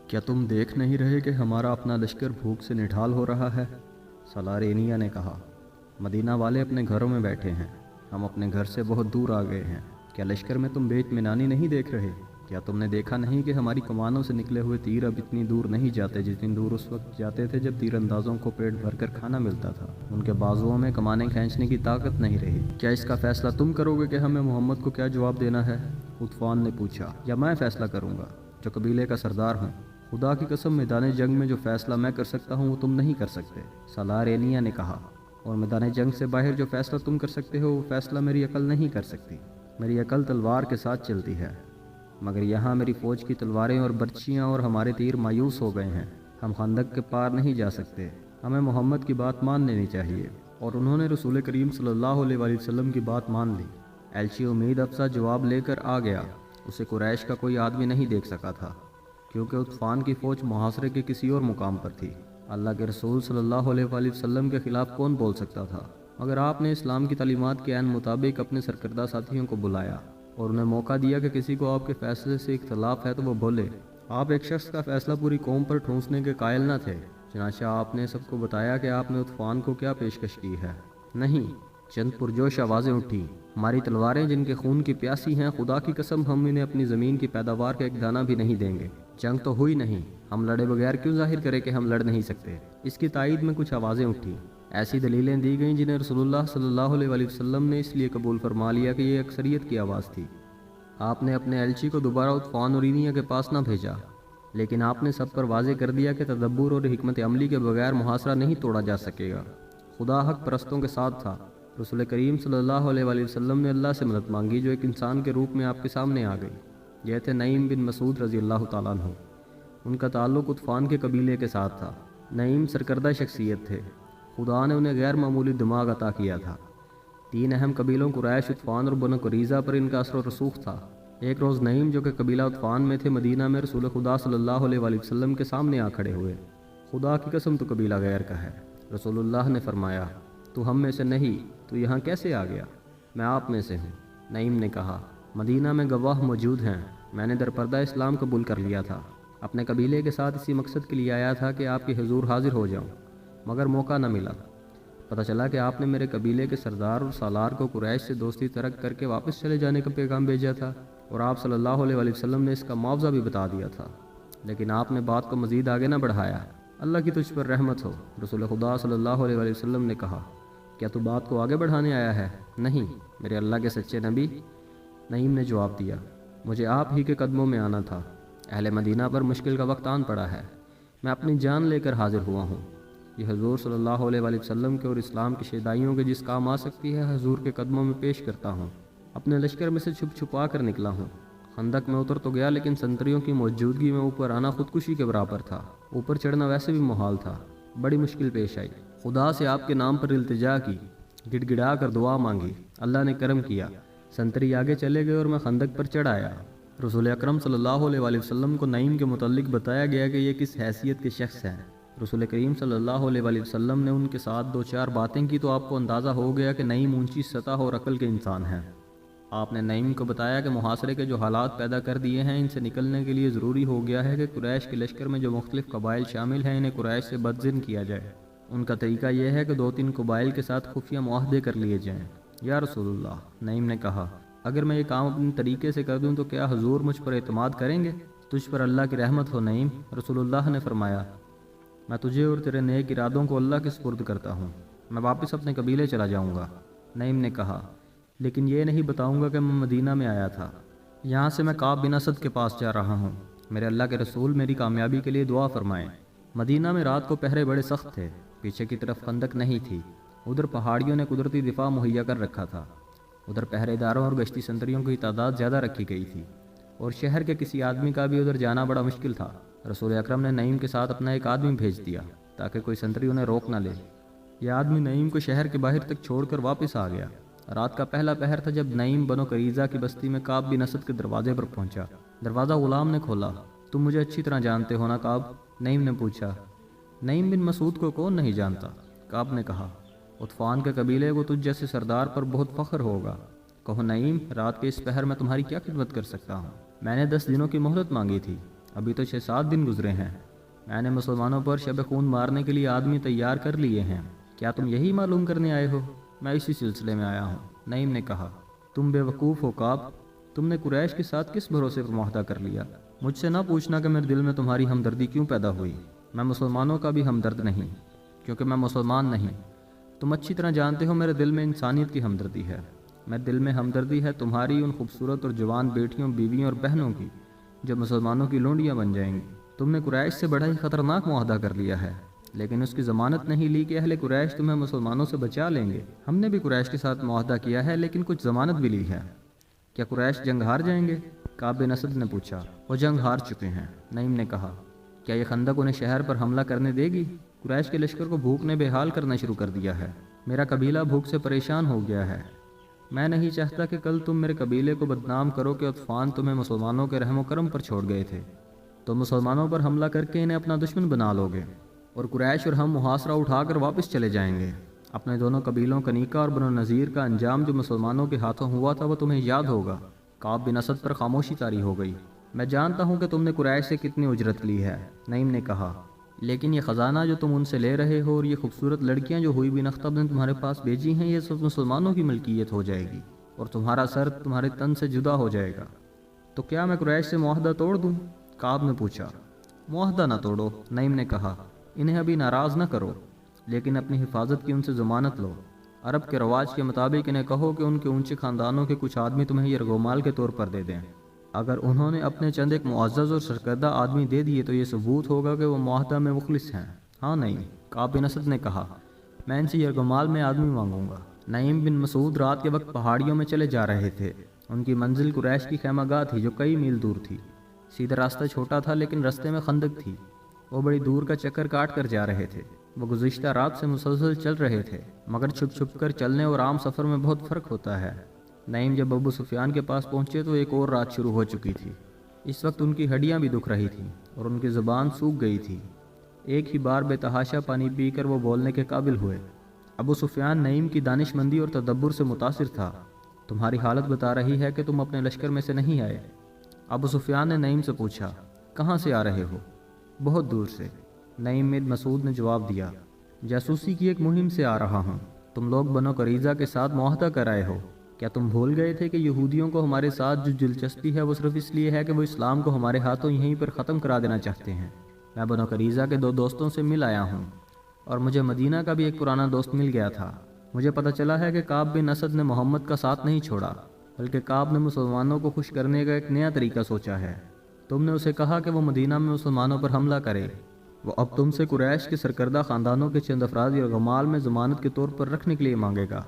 کیا تم دیکھ نہیں رہے کہ ہمارا اپنا لشکر بھوک سے نڈھال ہو رہا ہے؟ سالارینیا نے کہا۔ مدینہ والے اپنے گھروں میں بیٹھے ہیں، ہم اپنے گھر سے بہت دور آ گئے ہیں۔ کیا لشکر میں تم بے اطمینانی نہیں دیکھ رہے؟ کیا تم نے دیکھا نہیں کہ ہماری کمانوں سے نکلے ہوئے تیر اب اتنی دور نہیں جاتے جتنی دور اس وقت جاتے تھے جب تیر اندازوں کو پیٹ بھر کر کھانا ملتا تھا؟ ان کے بازوؤں میں کمانیں کھینچنے کی طاقت نہیں رہی۔ کیا اس کا فیصلہ تم کرو گے کہ ہمیں محمد کو کیا جواب دینا ہے؟ غطفان نے پوچھا۔ یا میں فیصلہ کروں گا جو قبیلے کا سردار ہوں؟ خدا کی قسم، میدان جنگ میں جو فیصلہ میں کر سکتا ہوں وہ تم نہیں کر سکتے، سالارینیا نے کہا۔ اور میدان جنگ سے باہر جو فیصلہ تم کر سکتے ہو وہ فیصلہ میری عقل نہیں کر سکتی۔ میری عقل تلوار کے ساتھ چلتی ہے، مگر یہاں میری فوج کی تلواریں اور برچیاں اور ہمارے تیر مایوس ہو گئے ہیں۔ ہم خندق کے پار نہیں جا سکتے۔ ہمیں محمد کی بات مان لینی چاہیے۔ اور انہوں نے رسول کریم صلی اللہ علیہ وآلہ وسلم کی بات مان لی۔ ایلچی امید افزا جواب لے کر آ گیا۔ اسے قریش کا کوئی آدمی نہیں دیکھ سکا تھا، کیونکہ غطفان کی فوج محاصرے کے کسی اور مقام پر تھی۔ اللہ کے رسول صلی اللہ علیہ وآلہ وسلم کے خلاف کون بول سکتا تھا؟ مگر آپ نے اسلام کی تعلیمات کے عین مطابق اپنے سرکردہ ساتھیوں کو بلایا اور انہیں موقع دیا کہ کسی کو آپ کے فیصلے سے اختلاف ہے تو وہ بولے۔ آپ ایک شخص کا فیصلہ پوری قوم پر ٹھونسنے کے قائل نہ تھے، چنانچہ آپ نے سب کو بتایا کہ آپ نے غطفان کو کیا پیشکش کی ہے۔ نہیں، چند پرجوش آوازیں اٹھی۔ ہماری تلواریں جن کے خون کی پیاسی ہیں، خدا کی قسم ہم انہیں اپنی زمین کی پیداوار کا ایک دانہ بھی نہیں دیں گے۔ جنگ تو ہوئی نہیں، ہم لڑے بغیر کیوں ظاہر کریں کہ ہم لڑ نہیں سکتے؟ اس کی تائید میں کچھ آوازیں اٹھیں۔ ایسی دلیلیں دی گئیں جنہیں رسول اللہ صلی اللہ علیہ وآلہ وسلم نے اس لیے قبول فرما لیا کہ یہ اکثریت کی آواز تھی۔ آپ نے اپنے ایلچی کو دوبارہ غطفان اور اینیا کے پاس نہ بھیجا، لیکن آپ نے سب پر واضح کر دیا کہ تدبر اور حکمت عملی کے بغیر محاصرہ نہیں توڑا جا سکے گا۔ خدا حق پرستوں کے ساتھ تھا۔ رسول کریم صلی اللہ علیہ وآلہ وسلم نے اللہ سے مدد مانگی جو ایک انسان کے روپ میں آپ کے سامنے آ گئی۔ یہ تھے نعیم بن مسعود رضی اللہ تعالیٰ عنہ۔ ان کا تعلق غطفان کے قبیلے کے ساتھ تھا۔ نعیم سرکردہ شخصیت تھے۔ خدا نے انہیں غیر معمولی دماغ عطا کیا تھا۔ 3 اہم قبیلوں قریش، غطفان اور بنو قریظہ پر ان کا اثر و رسوخ تھا۔ ایک روز نعیم جو کہ قبیلہ غطفان میں تھے، مدینہ میں رسول خدا صلی اللہ علیہ وآلہ وسلم کے سامنے آ کھڑے ہوئے۔ خدا کی قسم تو قبیلہ غیر کا ہے۔ رسول اللہ نے فرمایا، تو ہم میں سے نہیں، تو یہاں کیسے آ گیا؟ میں آپ میں سے ہوں۔ نعیم نے کہا، مدینہ میں گواہ موجود ہیں، میں نے درپردہ اسلام قبول کر لیا تھا۔ اپنے قبیلے کے ساتھ اسی مقصد کے لیے آیا تھا کہ آپ کے حضور حاضر ہو جاؤں، مگر موقع نہ ملا۔ پتہ چلا کہ آپ نے میرے قبیلے کے سردار اور سالار کو قریش سے دوستی ترک کر کے واپس چلے جانے کا پیغام بھیجا تھا، اور آپ صلی اللہ علیہ وآلہ وسلم نے اس کا معاوضہ بھی بتا دیا تھا، لیکن آپ نے بات کو مزید آگے نہ بڑھایا۔ اللہ کی تجھ پر رحمت ہو۔ رسول خدا صلی اللہ علیہ وآلہ وسلم نے کہا، کیا تو بات کو آگے بڑھانے آیا ہے؟ نہیں، میرے اللہ کے سچے نبی۔ نعیم نے جواب دیا، مجھے آپ ہی کے قدموں میں آنا تھا۔ اہل مدینہ پر مشکل کا وقت آن پڑا ہے، میں اپنی جان لے کر حاضر ہوا ہوں۔ یہ حضور صلی اللہ علیہ وآلہ وسلم کے اور اسلام کی شیدائیوں کے جس کام آ سکتی ہے، حضور کے قدموں میں پیش کرتا ہوں۔ اپنے لشکر میں سے چھپ چھپا کر نکلا ہوں۔ خندق میں اتر تو گیا، لیکن سنتریوں کی موجودگی میں اوپر آنا خودکشی کے برابر تھا۔ اوپر چڑھنا ویسے بھی محال تھا۔ بڑی مشکل پیش آئی۔ خدا سے آپ کے نام پر التجا کی، گڑ گڑا کر دعا مانگی۔ اللہ نے کرم کیا، سنتری آگے چلے گئے اور میں خندق پر چڑھ آیا۔ رسول اکرم صلی اللہ علیہ وآلہ وسلم کو نعیم کے متعلق بتایا گیا کہ یہ کس حیثیت کے شخص ہیں۔ رسول کریم صلی اللہ علیہ وآلہ وسلم نے ان کے ساتھ 2-4 باتیں کی تو آپ کو اندازہ ہو گیا کہ نعیم اونچی سطح اور عقل کے انسان ہیں۔ آپ نے نعیم کو بتایا کہ محاصرے کے جو حالات پیدا کر دیے ہیں، ان سے نکلنے کے لیے ضروری ہو گیا ہے کہ قریش کے لشکر میں جو مختلف قبائل شامل ہیں، انہیں قریش سے بدظن کیا جائے۔ ان کا طریقہ یہ ہے کہ 2-3 قبائل کے ساتھ خفیہ معاہدے کر لیے جائیں۔ یا رسول اللہ، نعیم نے کہا، اگر میں یہ کام اپنے طریقے سے کر دوں تو کیا حضور مجھ پر اعتماد کریں گے؟ تجھ پر اللہ کی رحمت ہو نعیم۔ رسول اللہ نے فرمایا، میں تجھے اور تیرے نیک ارادوں کو اللہ کے سپرد کرتا ہوں، میں واپس اپنے قبیلے چلا جاؤں گا۔ نعیم نے کہا، لیکن یہ نہیں بتاؤں گا کہ میں مدینہ میں آیا تھا، یہاں سے میں کعب بن اسد کے پاس جا رہا ہوں۔ میرے اللہ کے رسول میری کامیابی کے لیے دعا فرمائیں۔ مدینہ میں رات کو پہرے بڑے سخت تھے، پیچھے کی طرف خندق نہیں تھی، ادھر پہاڑیوں نے قدرتی دفاع مہیا کر رکھا تھا، ادھر پہرے داروں اور گشتی سنتریوں کی تعداد زیادہ رکھی گئی تھی، اور شہر کے کسی آدمی کا بھی ادھر جانا بڑا مشکل تھا۔ رسول اکرم نے نعیم کے ساتھ اپنا ایک آدمی بھیج دیا تاکہ کوئی سنتری انہیں روک نہ لے۔ یہ آدمی نعیم کو شہر کے باہر تک چھوڑ کر واپس آ گیا۔ رات کا پہلا پہر تھا جب نعیم بنو قریظہ کی بستی میں کعب بن اسد کے دروازے پر پہنچا۔ دروازہ غلام نے کھولا۔ تم مجھے اچھی طرح جانتے ہو نا کعب؟ نعیم نے پوچھا۔ نعیم بن مسعود کو کون نہیں جانتا؟ کعب نے کہا، غطفان کے قبیلے کو تجھ جیسے سردار پر بہت فخر ہوگا۔ کہو نعیم، رات کے اس پہر میں تمہاری کیا خدمت کر سکتا ہوں؟ میں نے 10 دنوں کی مہلت مانگی تھی، ابھی تو 6-7 دن گزرے ہیں۔ میں نے مسلمانوں پر شب خون مارنے کے لیے آدمی تیار کر لیے ہیں۔ کیا تم یہی معلوم کرنے آئے ہو؟ میں اسی سلسلے میں آیا ہوں، نعیم نے کہا۔ تم بے وقوف ہو کعب، تم نے قریش کے ساتھ کس بھروسے پر معاہدہ کر لیا؟ مجھ سے نہ پوچھنا کہ میرے دل میں تمہاری ہمدردی کیوں پیدا ہوئی۔ میں مسلمانوں کا بھی ہمدرد نہیں، کیونکہ میں مسلمان نہیں۔ تم اچھی طرح جانتے ہو میرے دل میں انسانیت کی ہمدردی ہے۔ میرے دل میں ہمدردی ہے تمہاری ان خوبصورت اور جوان بیٹیوں، بیویوں اور بہنوں کی جو مسلمانوں کی لونڈیاں بن جائیں گی۔ تم نے قریش سے بڑا ہی خطرناک معاہدہ کر لیا ہے، لیکن اس کی ضمانت نہیں لی کہ اہل قریش تمہیں مسلمانوں سے بچا لیں گے۔ ہم نے بھی قریش کے ساتھ معاہدہ کیا ہے، لیکن کچھ ضمانت بھی لی ہے۔ کیا قریش جنگ ہار جائیں گے؟ کعب بن اسد نے پوچھا۔ وہ جنگ ہار چکے ہیں، نعیم نے کہا۔ کیا یہ خندق انہیں شہر پر حملہ کرنے دے گی؟ قریش کے لشکر کو بھوک نے بے حال کرنا شروع کر دیا ہے۔ میرا قبیلہ بھوک سے پریشان ہو گیا ہے۔ میں نہیں چاہتا کہ کل تم میرے قبیلے کو بدنام کرو کہ عطفان تمہیں مسلمانوں کے رحم و کرم پر چھوڑ گئے تھے۔ تو مسلمانوں پر حملہ کر کے انہیں اپنا دشمن بنا لو گے، اور قریش اور ہم محاصرہ اٹھا کر واپس چلے جائیں گے۔ اپنے دونوں قبیلوں کنیکا اور بنو نذیر کا انجام جو مسلمانوں کے ہاتھوں ہوا تھا وہ تمہیں یاد ہوگا۔ کعب بن اسد پر خاموشی طاری ہو گئی۔ میں جانتا ہوں کہ تم نے قریش سے کتنی اجرت لی ہے، نعیم نے کہا، لیکن یہ خزانہ جو تم ان سے لے رہے ہو اور یہ خوبصورت لڑکیاں جو ہوئی بن اختب نے تمہارے پاس بھیجی ہیں، یہ سب مسلمانوں کی ملکیت ہو جائے گی اور تمہارا سر تمہارے تن سے جدا ہو جائے گا۔ تو کیا میں قریش سے معاہدہ توڑ دوں؟ کعب نے پوچھا۔ معاہدہ نہ توڑو، نعیم نے کہا، انہیں ابھی ناراض نہ کرو، لیکن اپنی حفاظت کی ان سے ضمانت لو۔ عرب کے رواج کے مطابق انہیں کہو کہ ان کے اونچے خاندانوں کے کچھ آدمی تمہیں یرغمال کے طور پر دے دیں۔ اگر انہوں نے اپنے چند ایک معزز اور سرکردہ آدمی دے دیے تو یہ ثبوت ہوگا کہ وہ معاہدہ میں مخلص ہیں۔ ہاں نہیں، کعب بن اسد نے کہا، میں ان سے یرغمال میں آدمی مانگوں گا۔ نعیم بن مسعود رات کے وقت پہاڑیوں میں چلے جا رہے تھے۔ ان کی منزل قریش کی خیمہ گاہ تھی جو کئی میل دور تھی۔ سیدھا راستہ چھوٹا تھا لیکن راستے میں خندق تھی۔ وہ بڑی دور کا چکر کاٹ کر جا رہے تھے۔ وہ گزشتہ رات سے مسلسل چل رہے تھے، مگر چھپ چھپ کر چلنے اور عام سفر میں بہت فرق ہوتا ہے۔ نعیم جب ابو سفیان کے پاس پہنچے تو ایک اور رات شروع ہو چکی تھی۔ اس وقت ان کی ہڈیاں بھی دکھ رہی تھیں اور ان کی زبان سوکھ گئی تھی۔ ایک ہی بار بے تحاشا پانی پی کر وہ بولنے کے قابل ہوئے۔ ابو سفیان نعیم کی دانش مندی اور تدبر سے متاثر تھا۔ تمہاری حالت بتا رہی ہے کہ تم اپنے لشکر میں سے نہیں آئے۔ ابو سفیان نے نعیم سے پوچھا، کہاں سے آ رہے ہو؟ بہت دور سے، نعیم بن مسعود نے جواب دیا۔ جاسوسی کی ایک مہم سے آ رہا ہوں۔ تم لوگ بنو قریظہ کے ساتھ معاہدہ کر آئے ہو۔ کیا تم بھول گئے تھے کہ یہودیوں کو ہمارے ساتھ جو دلچسپی ہے وہ صرف اس لیے ہے کہ وہ اسلام کو ہمارے ہاتھوں یہیں پر ختم کرا دینا چاہتے ہیں؟ میں بنو قریظہ کے 2 دوستوں سے مل آیا ہوں، اور مجھے مدینہ کا بھی ایک پرانا دوست مل گیا تھا۔ مجھے پتہ چلا ہے کہ کعب بن اسد نے محمد کا ساتھ نہیں چھوڑا، بلکہ کعب نے مسلمانوں کو خوش کرنے کا ایک نیا طریقہ سوچا ہے۔ تم نے اسے کہا کہ وہ مدینہ میں مسلمانوں پر حملہ کرے۔ وہ اب تم سے قریش کے سرکردہ خاندانوں کے چند افراد یرغمال میں ضمانت کے طور پر رکھنے کے لیے مانگے گا،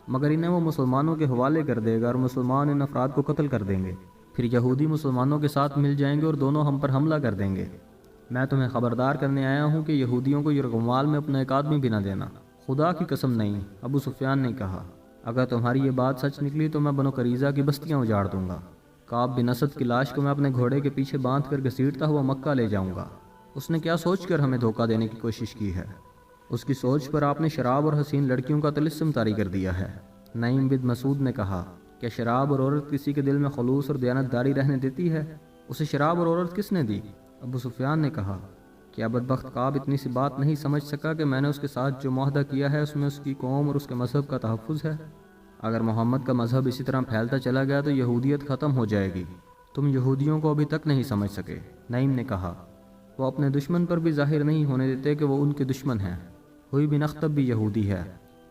مگر انہیں وہ مسلمانوں کے حوالے کر دے گا اور مسلمان ان افراد کو قتل کر دیں گے۔ پھر یہودی مسلمانوں کے ساتھ مل جائیں گے اور دونوں ہم پر حملہ کر دیں گے۔ میں تمہیں خبردار کرنے آیا ہوں کہ یہودیوں کو یرغمال میں اپنا ایک آدمی بھی نہ دینا۔ خدا کی قسم نہیں، ابو سفیان نے کہا، اگر تمہاری یہ بات سچ نکلی تو میں بنو قریظہ کی بستیاں اجاڑ دوں گا۔ کعب بن اسد کی لاش کو میں اپنے گھوڑے کے پیچھے باندھ کر گھسیٹتا ہوا مکہ لے جاؤں گا۔ اس نے کیا سوچ کر ہمیں دھوکہ دینے کی کوشش کی ہے؟ اس کی سوچ پر آپ نے شراب اور حسین لڑکیوں کا طلسم طاری کر دیا ہے۔ نعیم بن مسعود نے کہا، کیا شراب اور عورت کسی کے دل میں خلوص اور دیانتداری رہنے دیتی ہے؟ اسے شراب اور عورت کس نے دی؟ ابو سفیان نے کہا، کیا بدبخت کعب اتنی سی بات نہیں سمجھ سکا کہ میں نے اس کے ساتھ جو معاہدہ کیا ہے اس میں اس کی قوم اور اس کے مذہب کا تحفظ ہے؟ اگر محمد کا مذہب اسی طرح پھیلتا چلا گیا تو یہودیت ختم ہو جائے گی۔ تم یہودیوں کو ابھی تک نہیں سمجھ سکے، نعیم نے کہا۔ وہ اپنے دشمن پر بھی ظاہر نہیں ہونے دیتے کہ وہ ان کے دشمن ہیں۔ ہوئی بن اختب بھی یہودی ہے۔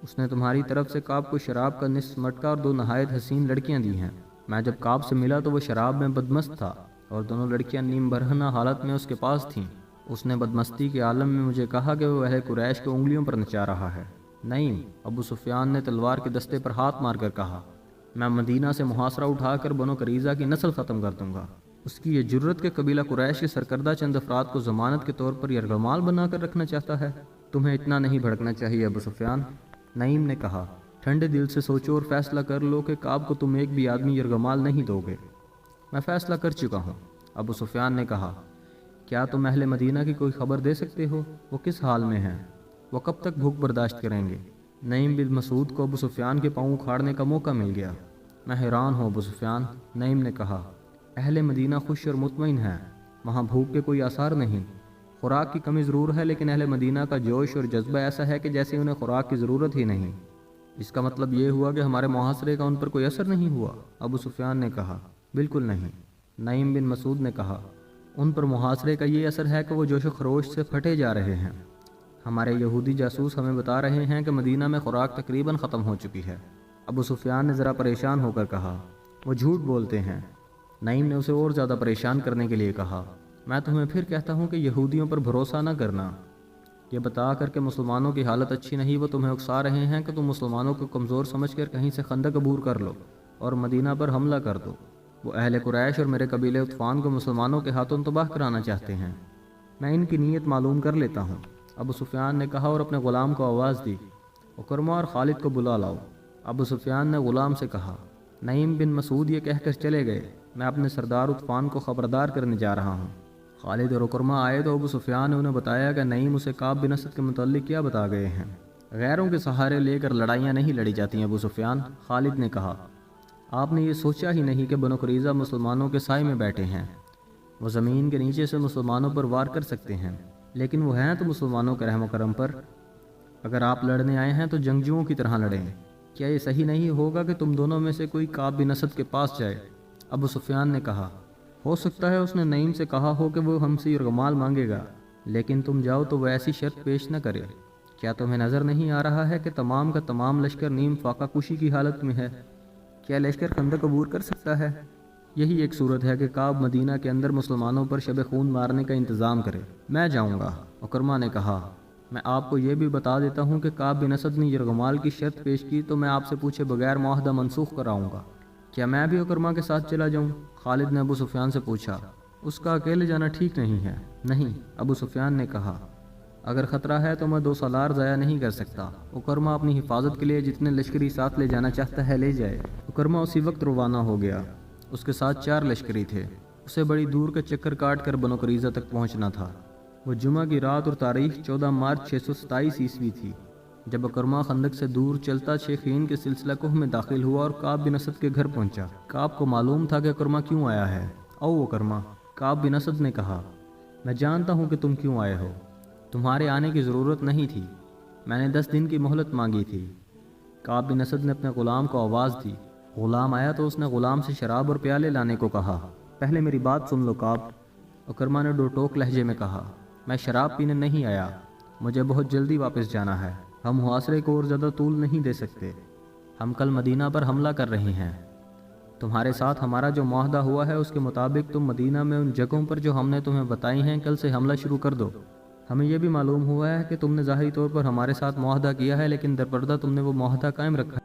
اس نے تمہاری طرف سے کعب کو شراب کا نصف مٹکا اور 2 نہایت حسین لڑکیاں دی ہیں۔ میں جب کعب سے ملا تو وہ شراب میں بدمست تھا اور دونوں لڑکیاں نیم برہنہ حالت میں اس کے پاس تھیں۔ اس نے بدمستی کے عالم میں مجھے کہا کہ وہ اہل قریش کو انگلیوں پر نچا رہا ہے۔ نعیم، ابو سفیان نے تلوار کے دستے پر ہاتھ مار کر کہا، میں مدینہ سے محاصرہ اٹھا کر بنو قریظہ کی نسل ختم کر دوں گا۔ اس کی یہ جرت کہ قبیلہ قریش کے سرکردہ چند افراد کو ضمانت کے طور پر یرغمال بنا کر رکھنا چاہتا ہے۔ تمہیں اتنا نہیں بھڑکنا چاہیے ابو سفیان، نعیم نے کہا۔ ٹھنڈے دل سے سوچو اور فیصلہ کر لو کہ کعب کو تم ایک بھی آدمی یرغمال نہیں دو گے۔ میں فیصلہ کر چکا ہوں، ابو سفیان نے کہا۔ کیا تم اہل مدینہ کی کوئی خبر دے سکتے ہو؟ وہ کس حال میں ہیں؟ وہ کب تک بھوک برداشت کریں گے؟ نعیم بن مسعود کو ابو سفیان کے پاؤں اکھاڑنے کا موقع مل گیا۔ میں حیران ہوں ابو سفیان، نعیم نے کہا۔ اہل مدینہ خوش اور مطمئن ہیں، وہاں بھوک کے کوئی آثار نہیں۔ خوراک کی کمی ضرور ہے، لیکن اہل مدینہ کا جوش اور جذبہ ایسا ہے کہ جیسے انہیں خوراک کی ضرورت ہی نہیں۔ اس کا مطلب یہ ہوا کہ ہمارے محاصرے کا ان پر کوئی اثر نہیں ہوا؟ ابو سفیان نے کہا، بالکل نہیں۔ نعیم بن مسعود نے کہا، ان پر محاصرے کا یہ اثر ہے کہ وہ جوش و خروش سے پھٹے جا رہے ہیں۔ ہمارے یہودی جاسوس ہمیں بتا رہے ہیں کہ مدینہ میں خوراک تقریباً ختم ہو چکی ہے۔ ابو سفیان نے ذرا پریشان ہو کر کہا، وہ جھوٹ بولتے ہیں۔ نعیم نے اسے اور زیادہ پریشان کرنے کے لیے کہا، میں تمہیں پھر کہتا ہوں کہ یہودیوں پر بھروسہ نہ کرنا۔ یہ بتا کر کہ مسلمانوں کی حالت اچھی نہیں، وہ تمہیں اکسا رہے ہیں کہ تم مسلمانوں کو کمزور سمجھ کر کہیں سے خندق عبور کر لو اور مدینہ پر حملہ کر دو۔ وہ اہل قریش اور میرے قبیلے عطفان کو مسلمانوں کے ہاتھوں تباہ کرانا چاہتے ہیں۔ میں ان کی نیت معلوم کر لیتا ہوں۔ ابو سفیان نے کہا اور اپنے غلام کو آواز دی، عکرمہ اور خالد کو بلا لاؤ۔ ابو سفیان نے غلام سے کہا، نعیم بن مسعود یہ کہہ کر چلے گئے، میں اپنے سردار عطفان کو خبردار کرنے جا رہا ہوں۔ خالد اور عکرمہ آئے تو ابو سفیان نے انہیں بتایا کہ نعیم اسے کعب بن اسد کے متعلق کیا بتا گئے ہیں۔ غیروں کے سہارے لے کر لڑائیاں نہیں لڑی جاتی ابو سفیان۔ خالد نے کہا، آپ نے یہ سوچا ہی نہیں کہ بنو قریظہ مسلمانوں کے سائے میں بیٹھے ہیں، وہ زمین کے نیچے سے مسلمانوں پر وار کر سکتے ہیں، لیکن وہ ہیں تو مسلمانوں کے رحم و کرم پر۔ اگر آپ لڑنے آئے ہیں تو جنگجوؤں کی طرح لڑیں۔ کیا یہ صحیح نہیں ہوگا کہ تم دونوں میں سے کوئی کعب بن اسد کے پاس جائے؟ ابو سفیان نے کہا، ہو سکتا ہے اس نے نعیم سے کہا ہو کہ وہ ہم سے یرغمال مانگے گا، لیکن تم جاؤ تو وہ ایسی شرط پیش نہ کرے۔ کیا تمہیں نظر نہیں آ رہا ہے کہ تمام کا تمام لشکر نیم فاقہ کشی کی حالت میں ہے؟ کیا لشکر خندق عبور کر سکتا ہے؟ یہی ایک صورت ہے کہ کعب مدینہ کے اندر مسلمانوں پر شب خون مارنے کا انتظام کرے۔ میں جاؤں گا۔ عکرمہ نے کہا، میں آپ کو یہ بھی بتا دیتا ہوں کہ کعب بن اسد نے یرغمال کی شرط پیش کی تو میں آپ سے پوچھے بغیر معاہدہ منسوخ کراؤں گا۔ کیا میں بھی عکرمہ کے ساتھ چلا جاؤں؟ خالد نے ابو سفیان سے پوچھا۔ اس کا اکیلے جانا ٹھیک نہیں ہے۔ نہیں، ابو سفیان نے کہا، اگر خطرہ ہے تو میں 2 سالار ضائع نہیں کر سکتا۔ عکرمہ اپنی حفاظت کے لیے جتنے لشکری ساتھ لے جانا چاہتا ہے لے جائے۔ عکرمہ اسی وقت روانہ ہو گیا۔ اس کے ساتھ 4 لشکری تھے۔ اسے بڑی دور کا چکر کاٹ کر بنو قریظہ تک پہنچنا تھا۔ وہ جمعہ کی رات اور تاریخ 14 مارچ 627 عیسوی تھی جب عکرمہ خندق سے دور چلتا شیخین کے سلسلہ کوہ میں داخل ہوا اور کعب بن اسد کے گھر پہنچا۔ کعب کو معلوم تھا کہ عکرمہ کیوں آیا ہے۔ او عکرمہ، کعب بن اسد نے کہا، میں جانتا ہوں کہ تم کیوں آئے ہو۔ تمہارے آنے کی ضرورت نہیں تھی، میں نے 10 دن کی مہلت مانگی تھی۔ کعب بن اسد نے اپنے غلام کو آواز دی۔ غلام آیا تو اس نے غلام سے شراب اور پیالے لانے کو کہا۔ پہلے میری بات سن لو کعب، عکرمہ نے ڈوٹوک لہجے میں کہا، میں شراب پینے نہیں آیا، مجھے بہت جلدی واپس جانا ہے۔ ہم محاصرے کو اور زیادہ طول نہیں دے سکتے۔ ہم کل مدینہ پر حملہ کر رہے ہیں۔ تمہارے ساتھ ہمارا جو معاہدہ ہوا ہے اس کے مطابق تم مدینہ میں ان جگہوں پر جو ہم نے تمہیں بتائی ہیں کل سے حملہ شروع کر دو۔ ہمیں یہ بھی معلوم ہوا ہے کہ تم نے ظاہری طور پر ہمارے ساتھ معاہدہ کیا ہے، لیکن درپردہ تم نے وہ معاہدہ قائم رکھا